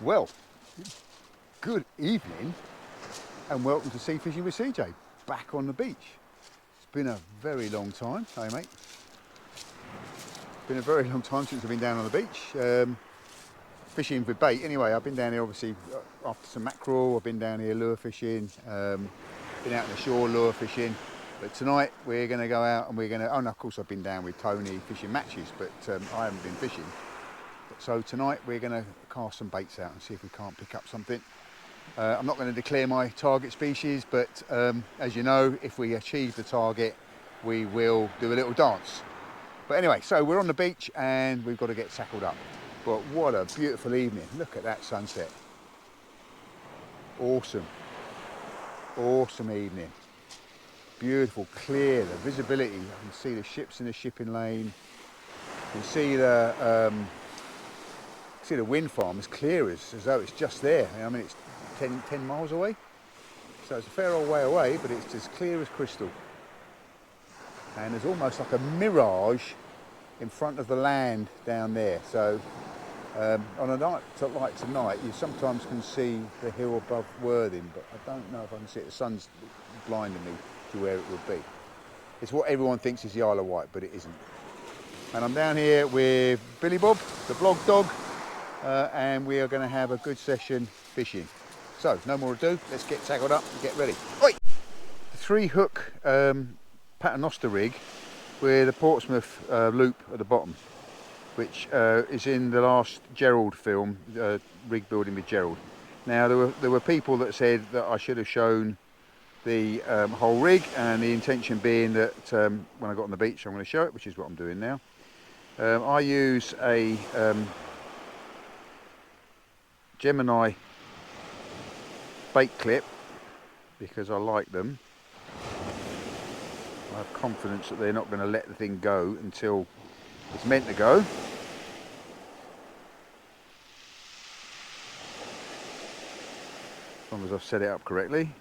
Well, good evening and welcome to Sea Fishing with CJ, back on the beach. It's been a very long time, hey mate. It's been a very long time since I've been down on the beach, fishing with bait. Anyway, I've been down here obviously after some mackerel, I've been down here lure fishing, been out on the shore lure fishing. But tonight we're going to go out and we're going to, oh no, of course I've been down with Tony fishing matches, but I haven't been fishing. So tonight we're going to cast some baits out and see if we can't pick up something. I'm not going to declare my target species, but as you know, if we achieve the target, we will do a little dance. But anyway, so we're on the beach and we've got to get tackled up. But what a beautiful evening. Look at that sunset. Awesome. Awesome evening. Beautiful, clear, the visibility. You can see the ships in the shipping lane. You can see the wind farm as clear as though it's just there. I mean, it's 10 miles away. So it's a fair old way away, but it's as clear as crystal. And there's almost like a mirage in front of the land down there. So on a night like tonight, you sometimes can see the hill above Worthing, but I don't know if I can see it. The sun's blinding me to where it would be. It's what everyone thinks is the Isle of Wight, but it isn't. And I'm down here with Billy Bob, the blog dog, and we are going to have a good session fishing. So, no more ado, let's get tackled up and get ready. Oi! The 3-hook paternoster rig with a Portsmouth loop at the bottom, which is in the last Gerald film, rig building with Gerald. Now, there were people that said that I should have shown the whole rig, and the intention being that when I got on the beach I'm going to show it, which is what I'm doing now. I use a Gemini bait clip because I like them. I have confidence that they're not going to let the thing go until it's meant to go. As long as I've set it up correctly.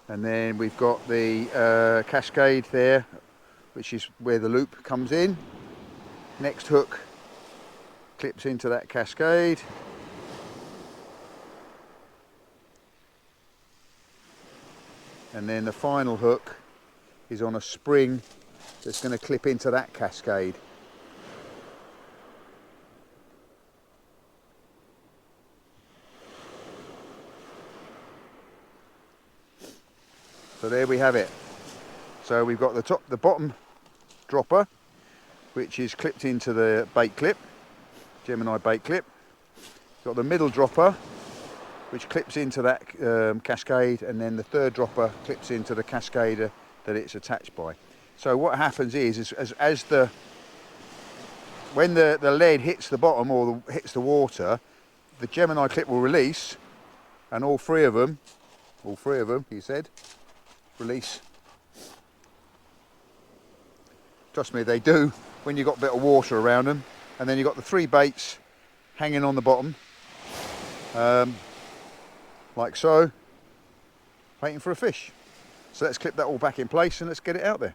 And then we've got the cascade there, which is where the loop comes in. Next hook clips into that cascade. And then the final hook is on a spring that's going to clip into that cascade. So there we have it. So we've got the bottom dropper, which is clipped into the bait clip, Gemini bait clip. Got the middle dropper, which clips into that cascade, and then the third dropper clips into the cascader that it's attached by. So what happens is when the lead hits the bottom or hits the water, the Gemini clip will release, and all three of them, he said, release. Trust me, they do when you've got a bit of water around them. And then you've got the 3 baits hanging on the bottom, like so, waiting for a fish. So let's clip that all back in place and let's get it out there.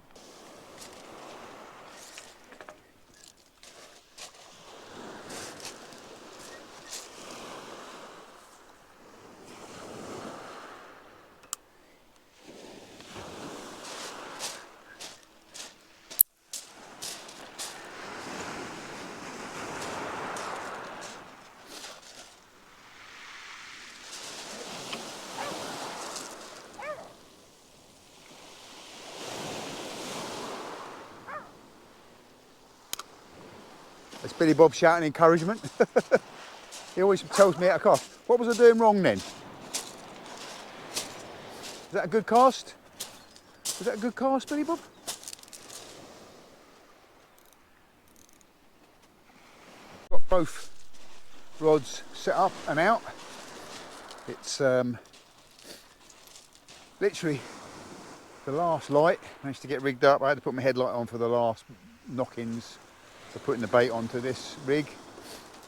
It's Billy Bob shouting encouragement. He always tells me how to cast. What was I doing wrong then? Is that a good cast? Is that a good cast, Billy Bob? Got both rods set up and out. It's literally the last light. Managed to get rigged up. I had to put my headlight on for the last knock-ins for putting the bait onto this rig,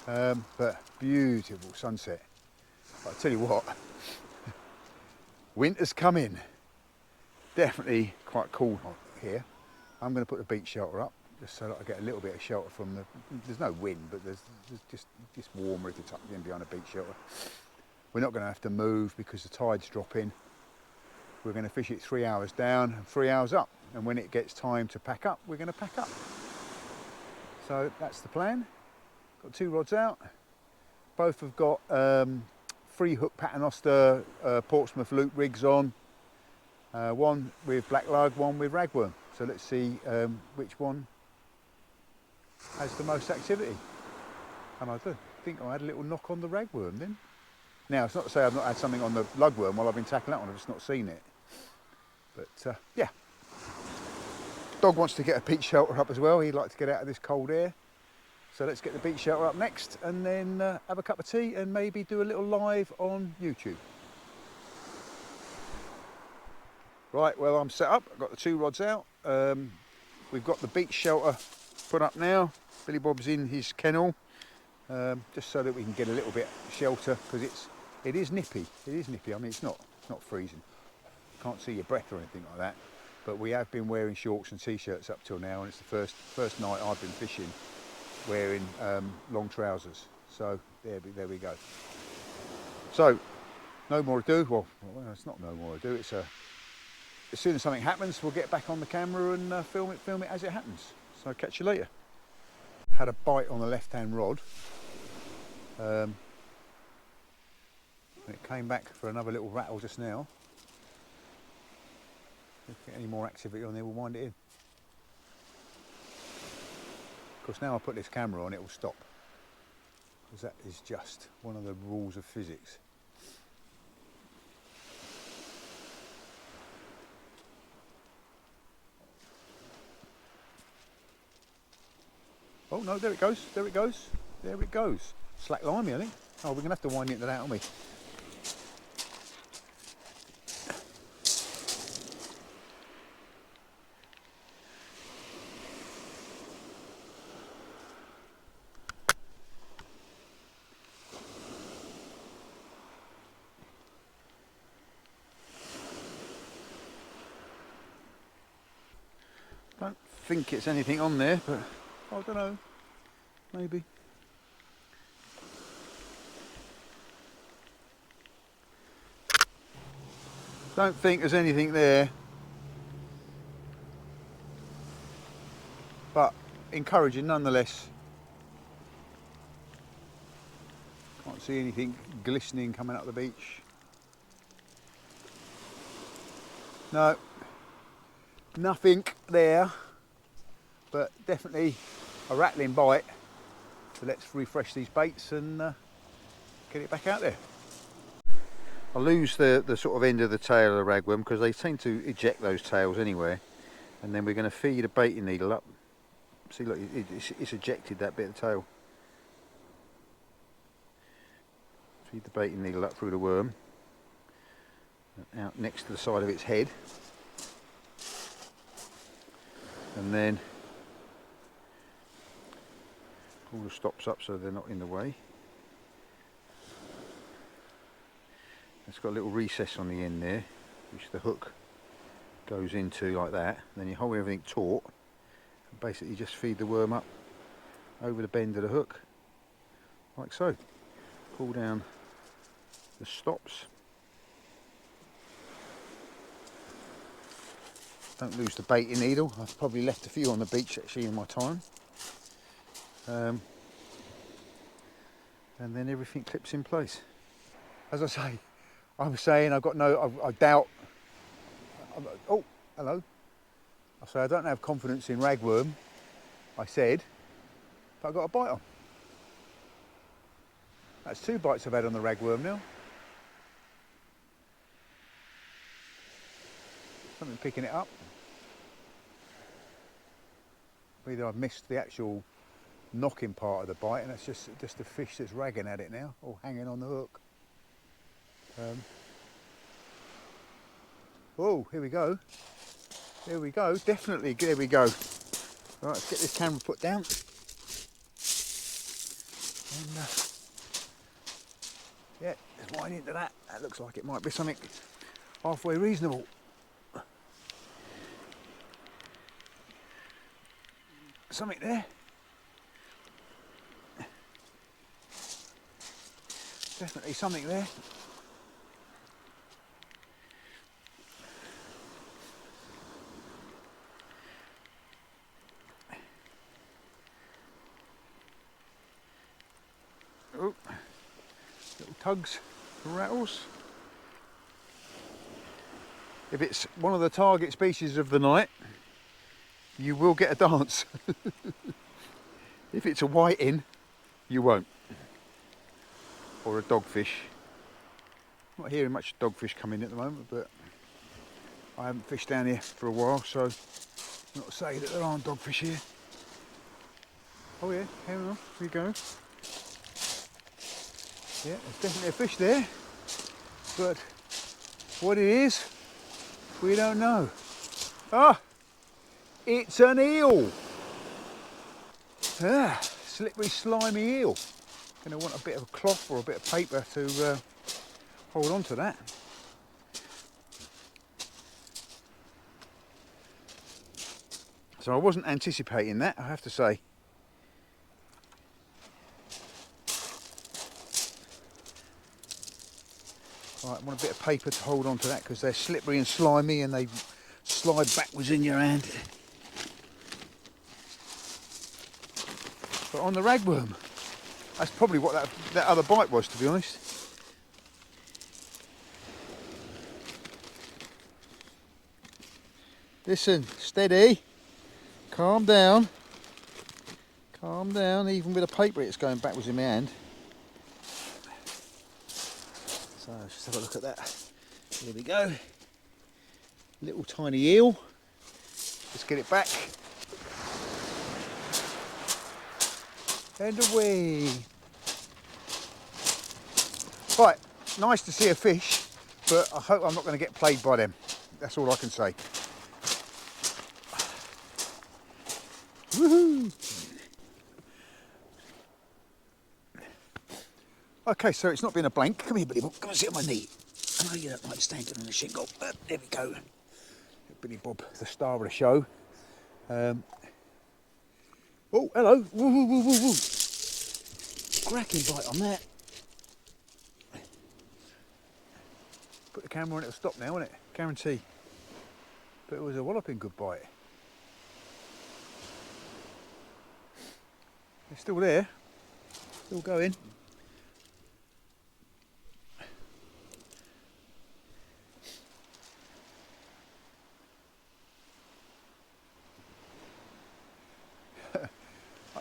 but beautiful sunset. But I tell you what, winter's coming. Definitely quite cool here. I'm going to put the beach shelter up just so that I get a little bit of shelter from the, there's no wind, but there's just warmer if you're tucked in behind a beach shelter. We're not going to have to move because the tide's dropping. We're going to fish it 3 hours down and 3 hours up, and when it gets time to pack up, we're going to pack up. So that's the plan. Got 2 rods out. Both have got 3 hook paternoster Portsmouth loop rigs on. One with black lug, one with ragworm. So let's see which one has the most activity. And I do think I had a little knock on the ragworm then. Now, it's not to say I've not had something on the lugworm while I've been tackling that one, I've just not seen it. But yeah. Dog wants to get a beach shelter up as well. He'd like to get out of this cold air. So let's get the beach shelter up next and then have a cup of tea and maybe do a little live on YouTube. Right, well, I'm set up. I've got the 2 rods out. We've got the beach shelter put up now. Billy Bob's in his kennel, just so that we can get a little bit of shelter, because it is nippy. It is nippy. I mean, it's not freezing. Can't see your breath or anything like that. But we have been wearing shorts and t-shirts up till now, and it's the first night I've been fishing wearing long trousers. So there we go. So no more ado. Well, it's not no more ado. It's as soon as something happens, we'll get back on the camera and film it as it happens. So catch you later. Had a bite on the left-hand rod. And it came back for another little rattle just now. If we get any more activity on there, we'll wind it in. Of course, now I put this camera on, it will stop. Because that is just one of the rules of physics. Oh no, there it goes, there it goes, there it goes. Slack limey, I think. Oh, we're going to have to wind into that, aren't we? Don't think it's anything on there, but I don't know, maybe. Don't think there's anything there, but encouraging nonetheless. Can't see anything glistening coming up the beach. No, nothing there, but definitely a rattling bite. So let's refresh these baits and get it back out there. I lose the sort of end of the tail of the ragworm because they seem to eject those tails anywhere, and then we're going to feed a baiting needle up. See, look, it's ejected that bit of the tail. Feed the baiting needle up through the worm, out next to the side of its head, and then pull the stops up so they're not in the way. It's got a little recess on the end there, which the hook goes into like that. Then you hold everything taut and basically just feed the worm up over the bend of the hook, like so. Pull down the stops. Don't lose the baiting needle. I've probably left a few on the beach actually in my time. And then everything clips in place. As I say, I was saying I've got no, I doubt, oh, hello. I say I don't have confidence in ragworm, I said, but I got a bite on. That's 2 bites I've had on the ragworm now. Something picking it up. Either I've missed the actual knocking part of the bite and that's just the fish that's ragging at it now, or hanging on the hook. Oh, here we go. There we go. Definitely, there we go. Right, let's get this camera put down. And yeah, let's wind into that. That looks like it might be something halfway reasonable. something there. Definitely something there. Oh, little tugs, rattles. If it's one of the target species of the night, you will get a dance. If it's a whiting, you won't. Or a dogfish. Not hearing much dogfish come in at the moment, but I haven't fished down here for a while, so not to say that there aren't dogfish here. Oh yeah, hang on, here we go. Yeah, there's definitely a fish there, but what it is, we don't know. Ah, it's an eel. Ah, slippery, slimy eel. Going to want a bit of a cloth or a bit of paper to hold on to that. So I wasn't anticipating that, I have to say. Right, I want a bit of paper to hold on to that because they're slippery and slimy and they slide backwards in your hand. But on the ragworm, that's probably what that other bite was, to be honest. Listen, steady, calm down, even with a paper it's going backwards in my hand. So let's just have a look at that. Here we go. Little tiny eel. Let's get it back. And away. Right, nice to see a fish, but I hope I'm not going to get played by them. That's all I can say. Woohoo! Okay, so it's not been a blank. Come here, Billy Bob. Come and sit on my knee. I know you don't like standing on the shingle. There we go. Billy Bob, the star of the show. Oh, hello. Woo, woo, woo, woo, woo. Cracking bite on that. Put the camera on, it'll stop now, won't it? Guarantee. But it was a walloping good bite. It's still there. Still going.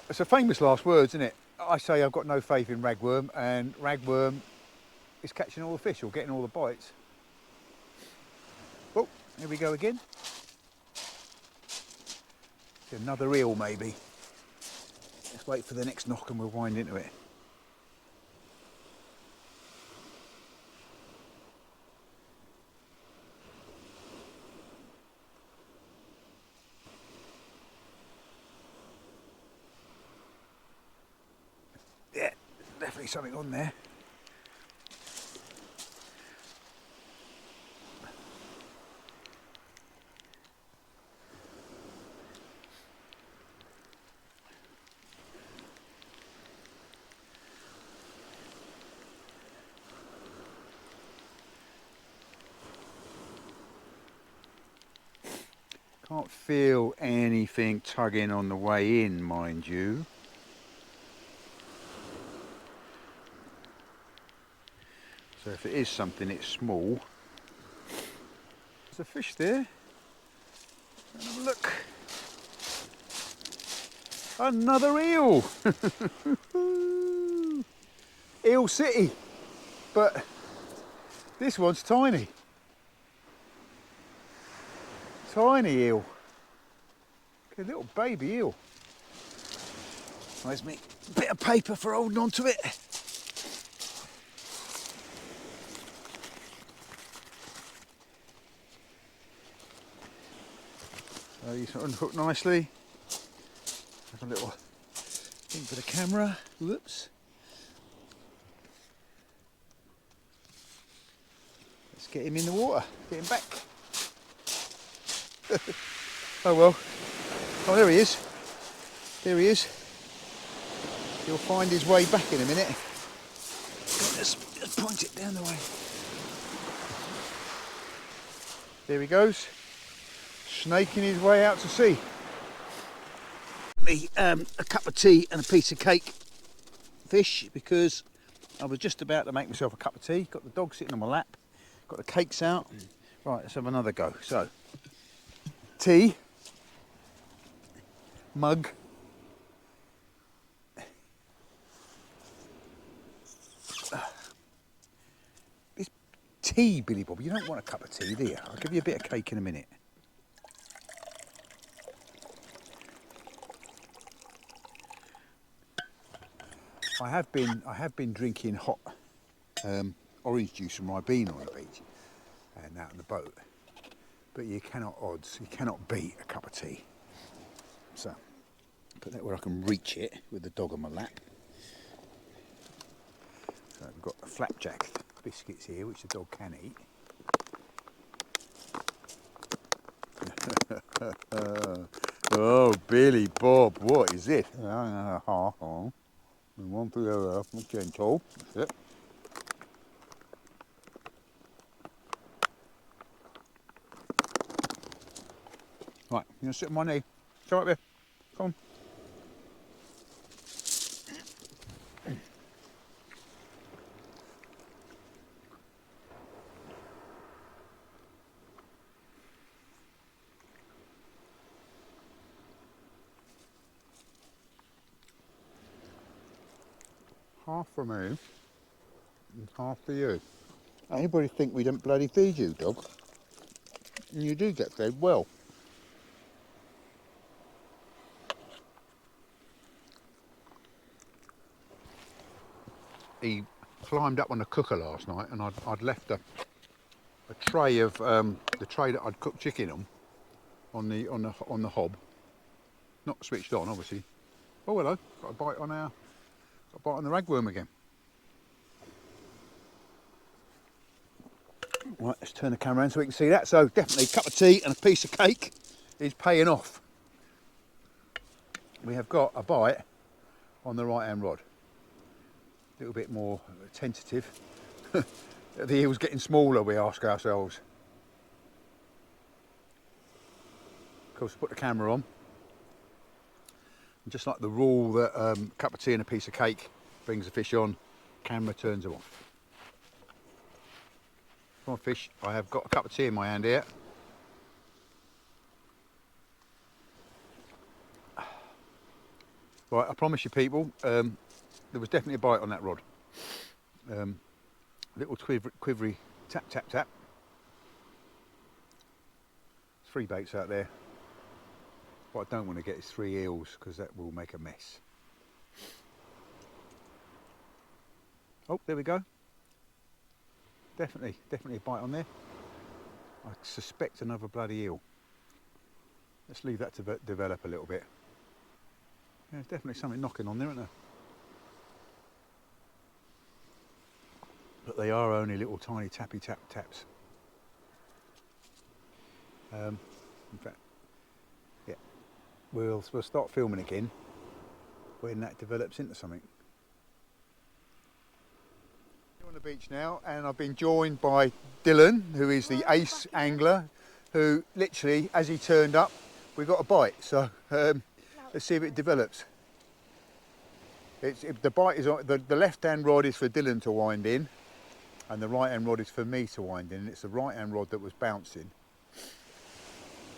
It's a famous last words, isn't it? I say I've got no faith in ragworm, and ragworm is catching all the fish or getting all the bites. Oh, here we go again. Another eel maybe. Let's wait for the next knock and we'll wind into it. Yeah, definitely something on there. Can't feel anything tugging on the way in, mind you. So if it is something, it's small. There's a fish there. Have a look. Another eel. Eel City. But this one's tiny. Tiny eel. A little baby eel. There's me bit of paper for holding on to it. So you sort of unhook nicely. Have a little thing for the camera. Whoops. Let's get him in the water. Get him back. Oh well. Oh, there he is. There he is. He'll find his way back in a minute. Let's point it down the way. There he goes, snaking his way out to sea. A cup of tea and a piece of cake fish, because I was just about to make myself a cup of tea. Got the dog sitting on my lap, got the cakes out. Right, let's have another go. So, tea, mug, it's tea, Billy Bob. You don't want a cup of tea, do you? I'll give you a bit of cake in a minute. I have been drinking hot orange juice from Ribena on the beach and out on the boat, but you cannot beat a cup of tea. So put that where I can reach it with the dog on my lap. So I've got the flapjack biscuits here, which the dog can eat. Oh, Billy Bob, what is it? One for the other, gentle. That's it. Right, you're gonna sit on my knee. Go up there. Come on. Half for me and half for you. Anybody think we don't bloody feed you, dog? And you do get fed well. He climbed up on the cooker last night, and I'd left a tray of the tray that I'd cooked chicken on the hob, not switched on, obviously. Oh, hello! Got a bite on the ragworm again. Right, let's turn the camera around so we can see that. So definitely a cup of tea and a piece of cake is paying off. We have got a bite on the right hand rod. A little bit more tentative. The eel's getting smaller, we ask ourselves. Of course, put the camera on. And just like the rule that a cup of tea and a piece of cake brings the fish on, camera turns them off. Come on, fish. I have got a cup of tea in my hand here. Right, I promise you people, there was definitely a bite on that rod. Little quivery tap, tap, tap. 3 baits out there. What I don't want to get is 3 eels, because that will make a mess. Oh, there we go. Definitely a bite on there. I suspect another bloody eel. Let's leave that to develop a little bit. Yeah, there's definitely something knocking on there, isn't there? But they are only little tiny tappy taps. In fact, yeah, we'll start filming again when that develops into something. We're on the beach now, and I've been joined by Dylan, who is the ace angler, who literally, as he turned up, we got a bite. So let's see if it develops. The bite is on the left-hand rod is for Dylan to wind in, and the right-hand rod is for me to wind in. And it's the right-hand rod that was bouncing.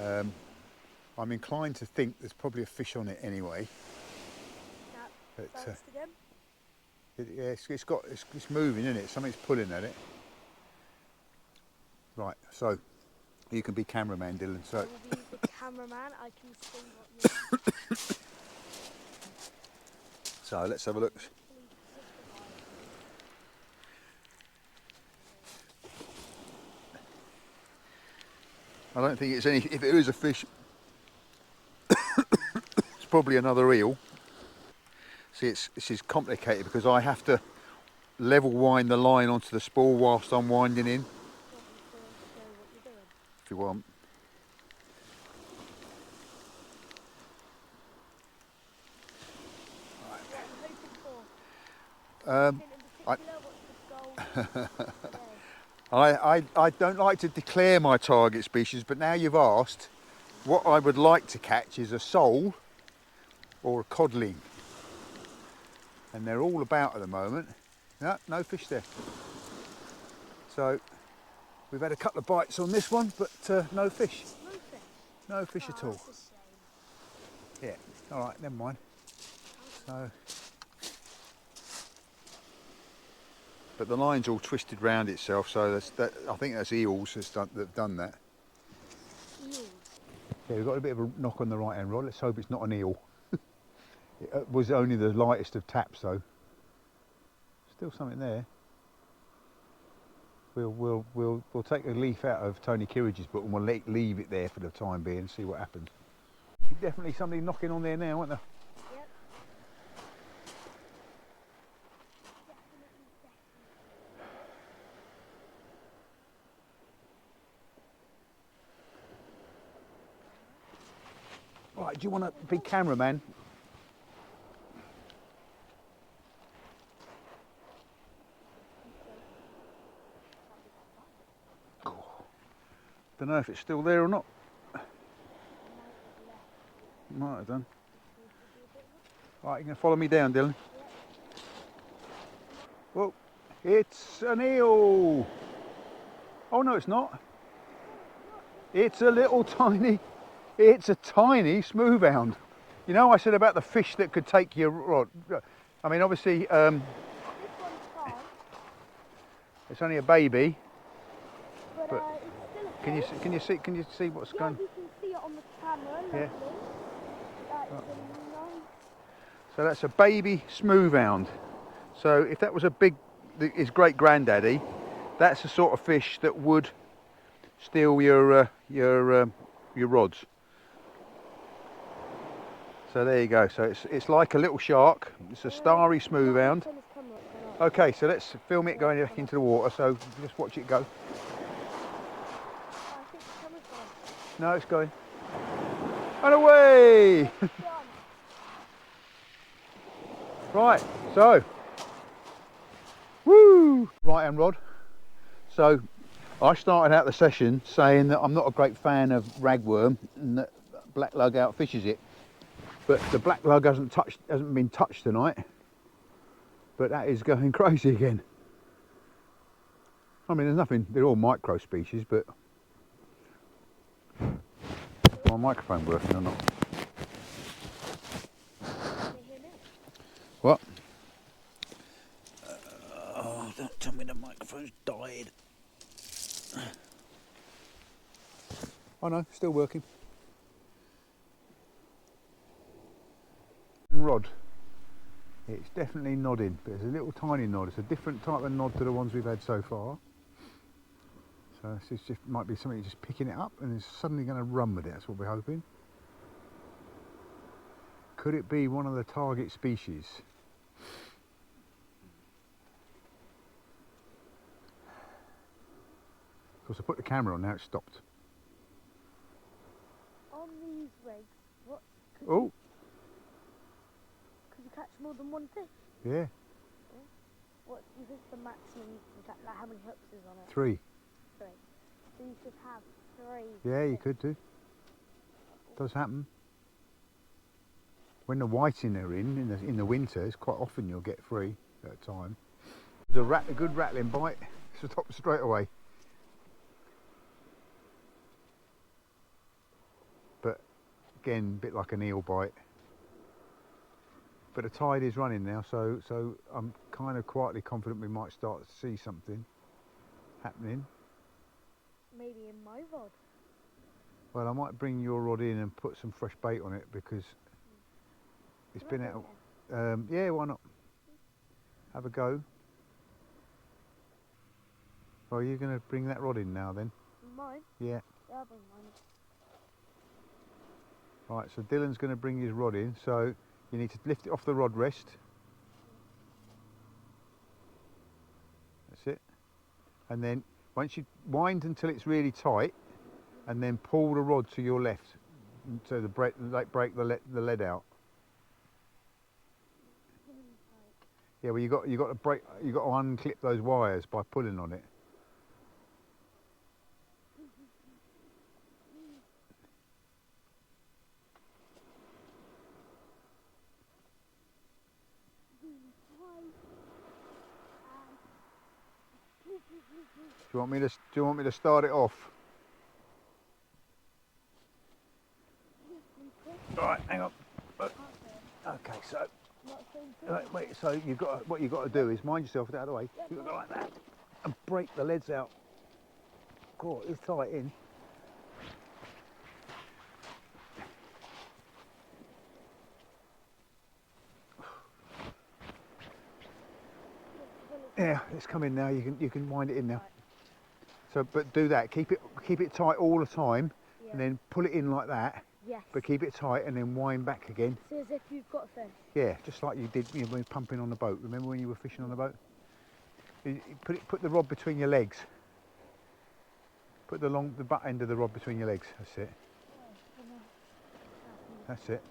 I'm inclined to think there's probably a fish on it anyway. But, again. Yeah, it's moving, isn't it? Something's pulling at it. Right, so you can be cameraman, Dylan. So I will be the cameraman. I can see what you're. So let's have a look. I don't think it's any. If it is a fish, it's probably another eel. See, this is complicated because I have to level wind the line onto the spool whilst I'm winding in. Want me to show what you're doing? If you want. Um, Anything in I, particular? What's the goal today? I don't like to declare my target species, but now you've asked, what I would like to catch is a sole or a codling. And they're all about at the moment. No, no fish there. So we've had a couple of bites on this one, but no fish. No fish. No fish at all. That's a shame. Yeah, all right, never mind. So, but the line's all twisted round itself, so I think that's eels that've done that. Eels. Yeah, we've got a bit of a knock on the right hand rod. Let's hope it's not an eel. It was only the lightest of taps though. Still something there. We'll take a leaf out of Tony Kirridge's book and we'll leave it there for the time being and see what happens. Definitely somebody knocking on there now, aren't there? Yep. Right, do you want a big cameraman? Don't know if it's still there or not. Might have done. Right, you can follow me down, Dylan. Well, it's an eel. Oh no, it's not. It's a little tiny. It's a tiny smoothhound. You know, I said about the fish that could take your rod. I mean, obviously, This one's fine, it's only a baby. but But it's still a can fish. you see what's Yeah, going? we can see it on the camera. Yeah. Lovely. That's a nice. So that's a baby smoothhound. So if that was his great granddaddy, that's the sort of fish that would steal your rods. So there you go. So it's like a little shark. It's a starry smoothhound. Okay, so let's film it going back into the water. So just watch it go. I think the camera's gone. No, it's going. And away! It's gone. Right, so, woo! Right hand rod. So, I started out the session saying that I'm not a great fan of ragworm and that black lug outfishes it. But the black lug hasn't been touched tonight. But that is going crazy again. I mean, there's nothing, they're all micro species, but is my microphone working or not? What? Oh, don't tell me the microphone's died. Oh no, still working. Rod. It's definitely nodding, but it's a little tiny nod. It's a different type of nod to the ones we've had so far. So this just might be something just picking it up and it's suddenly going to run with it. That's what we're hoping. Could it be one of the target species? Of course, I put the camera on now. It's stopped. On these rigs, what? Oh. Could you catch more than one fish? Yeah. What do you think the maximum you can catch? Like how many hooks is on it? 3. 3. So you could have 3. Yeah, you could do. Does happen. When the whiting are in the winter, it's quite often you'll get 3 at a time. It was a good rattling bite. Stop straight away. But again, a bit like an eel bite. But the tide is running now, so I'm kind of quietly confident we might start to see something happening. Maybe in my rod. Well, I might bring your rod in and put some fresh bait on it because it's been out. Yeah, why not? Have a go. Well, you're going to bring that rod in now then? Mine? Yeah. Yeah, I'll bring mine. Right, so Dylan's going to bring his rod in, so you need to lift it off the rod rest. That's it. And then once you wind until it's really tight, and then pull the rod to your left, so break the lead out. Yeah, well, you got to break. You got to unclip those wires by pulling on it. Do you want me to start it off? All right, hang on. Okay, so wait. So what you got to do is mind yourself out of the way. You got to go like that and break the leads out. Cool, it's tight in. Yeah, it's come in now. You can wind it in now. So, but do that. Keep it tight all the time, and then pull it in like that. Yes. But keep it tight and then wind back again. So as if you've got fish. Yeah, just like you did when you were pumping on the boat. Remember when you were fishing on the boat? You put the rod between your legs. Put the butt end of the rod between your legs. That's it. That's it.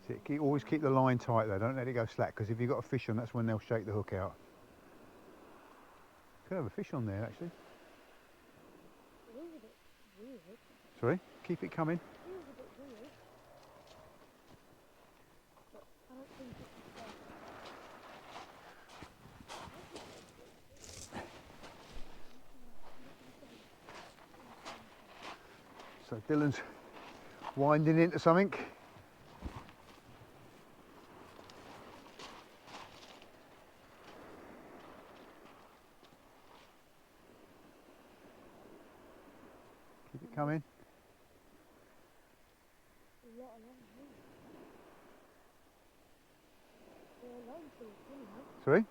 That's it. Always keep the line tight though. Don't let it go slack, because if you've got a fish on, that's when they'll shake the hook out. Could have a fish on there actually. Sorry, keep it coming. So Dylan's winding into something. Keep it coming. Sorry?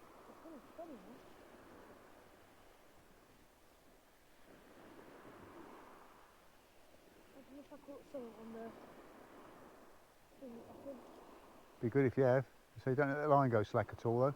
Be good if you have. So you don't let the line go slack at all though.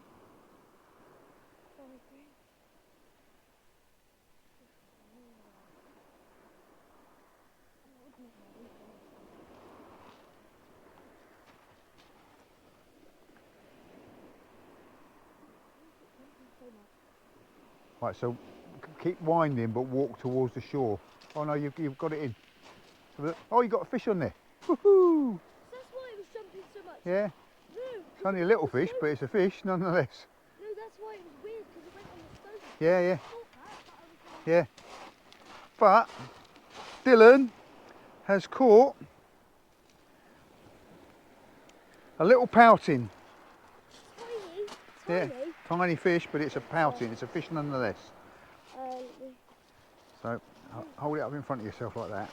Right, so keep winding but walk towards the shore. Oh no, you've got it in. Oh, you got a fish on there. Woohoo! That's why it was jumping so much. Yeah. No. It's only a little fish, but it's a fish nonetheless. No, that's why it was weird, because it went on the stone. Yeah, yeah. I Yeah. But Dylan has caught a little pouting. Tiny. Yeah, tiny fish, but it's a pouting. It's a fish nonetheless. So hold it up in front of yourself like that.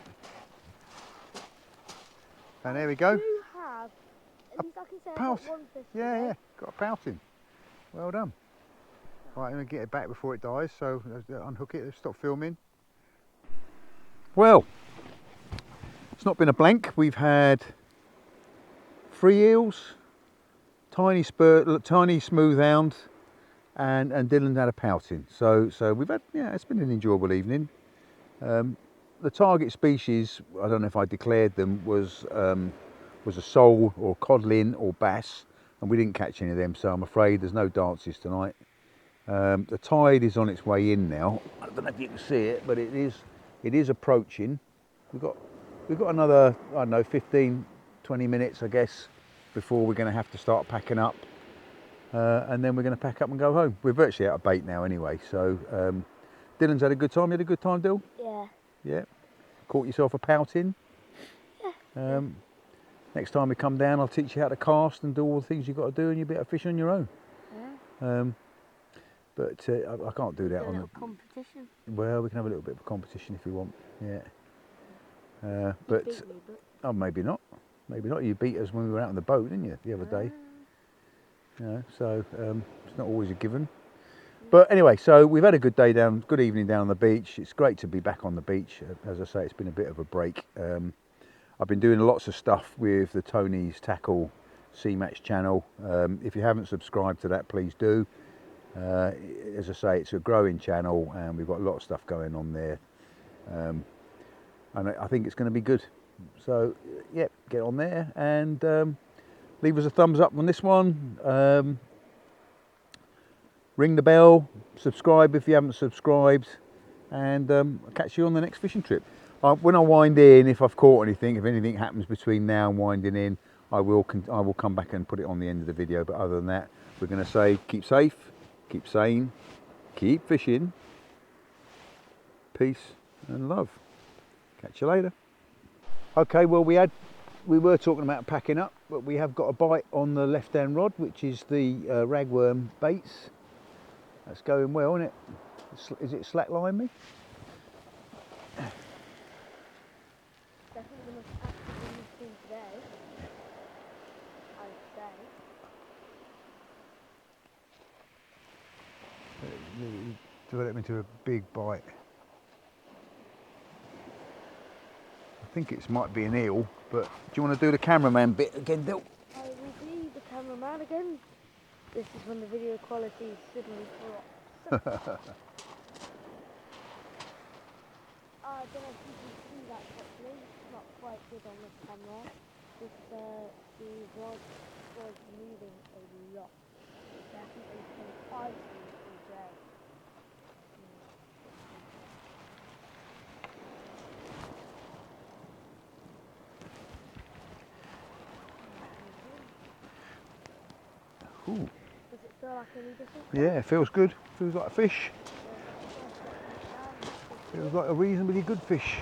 And there we go. You have, at least I can say I've got one fish. Yeah, yeah, got a pouting. Well done. Right, I'm going to get it back before it dies, so unhook it, stop filming. Well, it's not been a blank. We've had 3 eels, tiny smoothhound, and Dylan's had a pouting. So we've had, yeah, it's been an enjoyable evening. The target species, I don't know if I declared them, was a sole or codlin or bass, and we didn't catch any of them, so I'm afraid there's no dances tonight. The tide is on its way in now. I don't know if you can see it, but it is approaching. We've got another, I don't know, 15, 20 minutes, I guess, before we're going to have to start packing up, and then we're going to pack up and go home. We're virtually out of bait now anyway, so Dylan's had a good time. You had a good time, Dill? Yeah. Yeah. Caught yourself a pouting? Yeah. Next time we come down, I'll teach you how to cast and do all the things you've got to do, and you'll be able to fish on your own. Yeah. But I can't do that a on little competition. Well, we can have a little bit of a competition if we want. Yeah. But oh, maybe not. Maybe not. You beat us when we were out on the boat, didn't you, the other day? So it's not always a given. But anyway, so we've had a good day down, good evening down on the beach. It's great to be back on the beach. As I say, it's been a bit of a break. I've been doing lots of stuff with the Tony's Tackle Sea Match channel. If you haven't subscribed to that, please do. As I say, it's a growing channel, and we've got a lot of stuff going on there. And I think it's going to be good. So, yeah, get on there, and leave us a thumbs up on this one. Ring the bell, subscribe if you haven't subscribed, and I'll catch you on the next fishing trip. When I wind in, if I've caught anything, if anything happens between now and winding in, I will come back and put it on the end of the video. But other than that, we're going to say keep safe, keep sane, keep fishing, peace and love. Catch you later. Okay, well we were talking about packing up, but we have got a bite on the left hand rod, which is the ragworm baits. That's going well, isn't it? Is it slackline me? Definitely the most active one we've seen today, I'd say. Develop into a big bite. I think it might be an eel, but do you want to do the cameraman bit again, Dill? I will be the cameraman again. This is when the video quality suddenly drops. I don't know if you can see that properly. It's not quite good on this camera. The rod was moving a lot. Definitely some I've seen today. Ooh. Does it feel like any different? Yeah, it feels good. Feels like a fish. Feels like a reasonably good fish.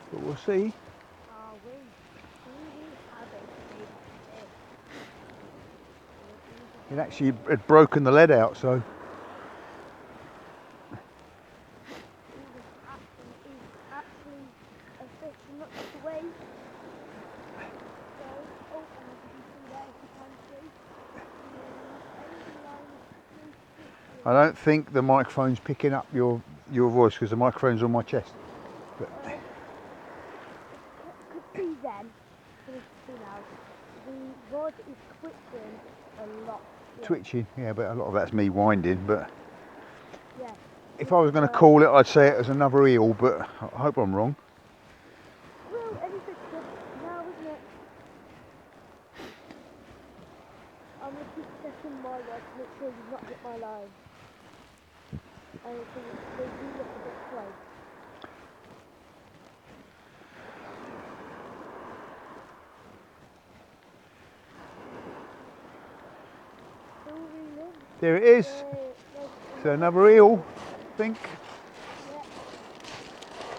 But we'll see. It actually had broken the lead out, so. Actually a fish and not just a wave. So, oh, and as you can see there, if you can see, I don't think the microphone's picking up your voice because the microphone's on my chest. But could see then, finish the see now, the rod is twitching a lot. Yeah. twitching, yeah, but a lot of that's me winding. But Yeah. if I was going to call it, I'd say it as another eel, but I hope I'm wrong. Well, anything's good now, isn't it? I'm going to keep checking my rod to make sure you've not hit my line. And they do look a bit slow. Still reeling. There it is. So another eel, I think. Yeah.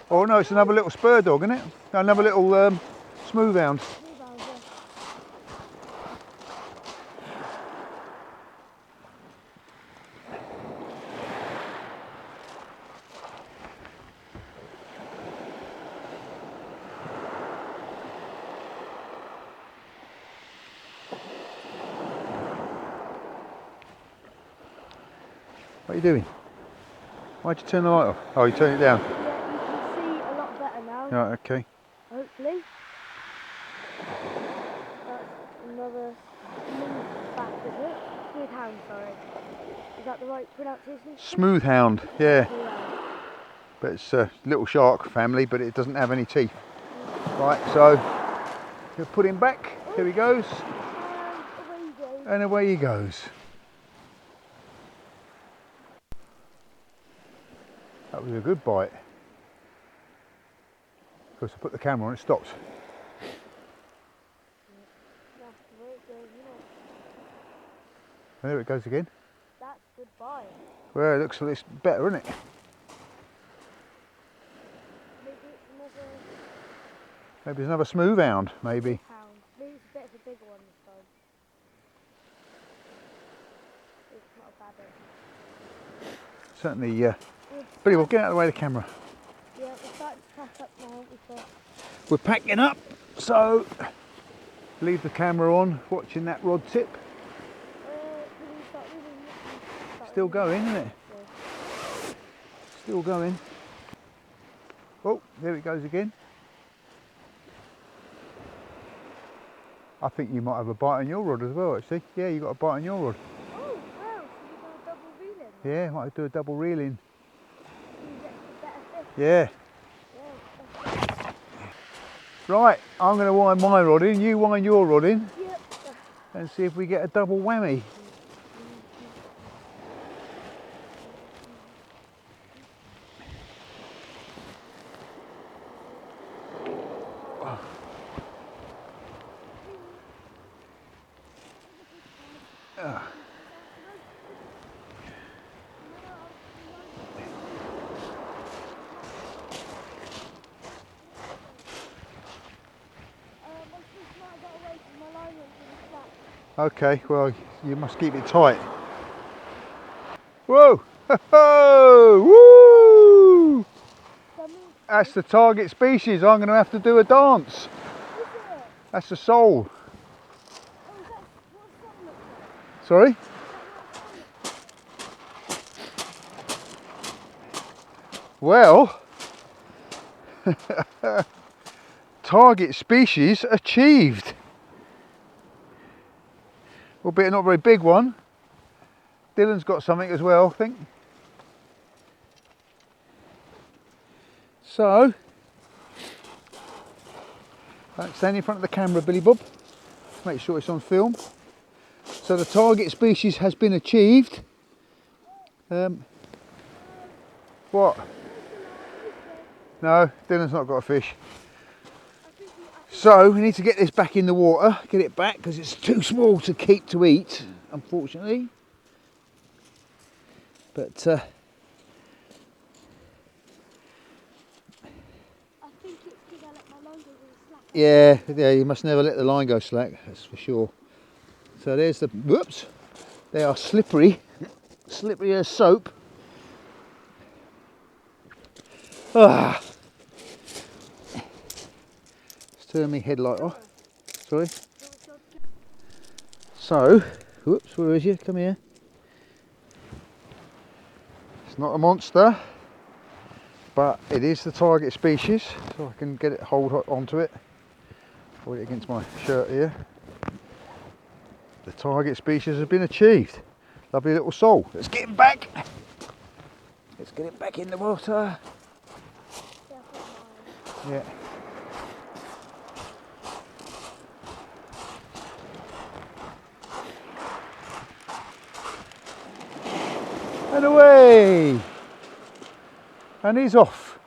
Oh no, it's another little spur dog, isn't it? No, another little smoothhound. Rebound, yeah. What are you doing? Why'd you turn the light off? Oh, you turn it down. Yeah, you can see a lot better now. Right, okay. Hopefully. That's another smooth back, is it? Smoothound, sorry. Is that the right pronunciation? Smoothhound, yeah. Smoothhound. But it's a little shark family, but it doesn't have any teeth. Right, so you'll put him back. Here he goes. And away he goes. And away he goes. That was a good bite. Of course, I put the camera on, it stops. That's the way it goes, isn't it? And there it goes again. That's goodbye. Well, it looks like it's better, isn't it? Maybe it's another Maybe it's another smoothhound, maybe. pound. Maybe it's a bit of a bigger one this time. It's not a bad one. Certainly, Billy, we'll get out of the way of the camera. Yeah, we're starting to pack up now, aren't we, sir? We're packing up, so leave the camera on, watching that rod tip. Did we start reading? Still going, isn't it? Yeah. Still going. Oh, there it goes again. I think you might have a bite on your rod as well, actually. Yeah, you got a bite on your rod. Oh, wow, so we do a double reeling? Yeah, might do a double reeling. So you get a better fish? Yeah. Yeah. Right, I'm going to wind my rod in, you wind your rod in. Yep. and see if we get a double whammy. Okay, well, you must keep it tight. Whoa! Woo! That's the target species. I'm going to have to do a dance. That's the sole. Sorry? Well, target species achieved. Albeit not a very big one. Dylan's got something as well, I think. So, don't stand in front of the camera, Billy Bob. Make sure it's on film. So the target species has been achieved. What? No, Dylan's not got a fish. So we need to get this back in the water, get it back because it's too small to keep to eat, unfortunately. But I think it's because I let my line go slack. yeah, you must never let the line go slack, that's for sure. So there's the, whoops, they are slippery, slippery as soap. Ah. Let's turn my headlight off. Sorry. So, whoops, where is you? Come here. It's not a monster, but it is the target species, so I can get it hold onto it. Hold it against my shirt here. The target species has been achieved. Lovely little sole. Let's get him back. Let's get it back in the water. Yeah. And away. And he's off.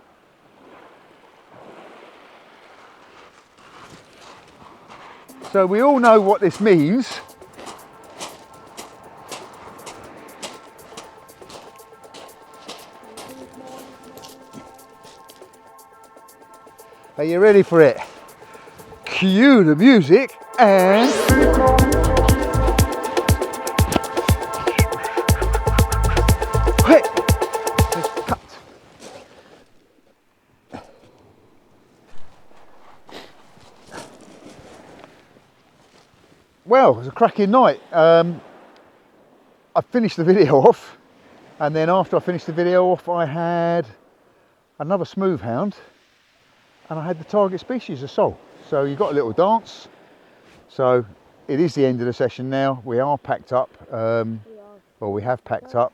So we all know what this means. Are you ready for it? Cue the music and... Hey! Let's cut. Well, it was a cracking night. I finished the video off, and then after I finished the video off I had another smooth hound. And I had the target species of sole. So you got a little dance. So it is the end of the session now. We are packed up. Well, we have packed up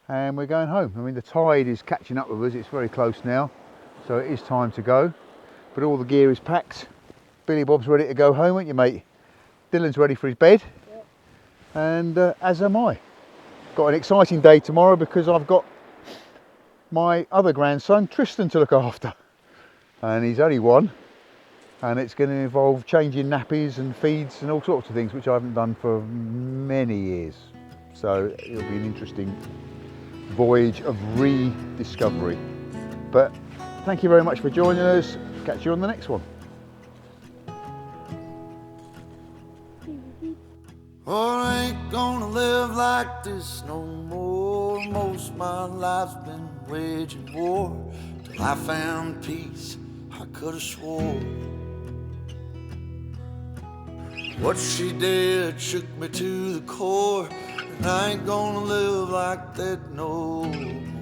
and we're going home. I mean, the tide is catching up with us. It's very close now. So it is time to go. But all the gear is packed. Billy Bob's ready to go home, aren't you, mate? Dylan's ready for his bed. Yep. And as am I. Got an exciting day tomorrow because I've got my other grandson, Tristan, to look after. And he's only one, and it's going to involve changing nappies and feeds and all sorts of things which I haven't done for many years. So it'll be an interesting voyage of rediscovery. But thank you very much for joining us. Catch you on the next one. Oh, I ain't gonna live like this no more. Most of my life's been waging war till I found peace. I could have swore what she did shook me to the core, and I ain't gonna live like that no more.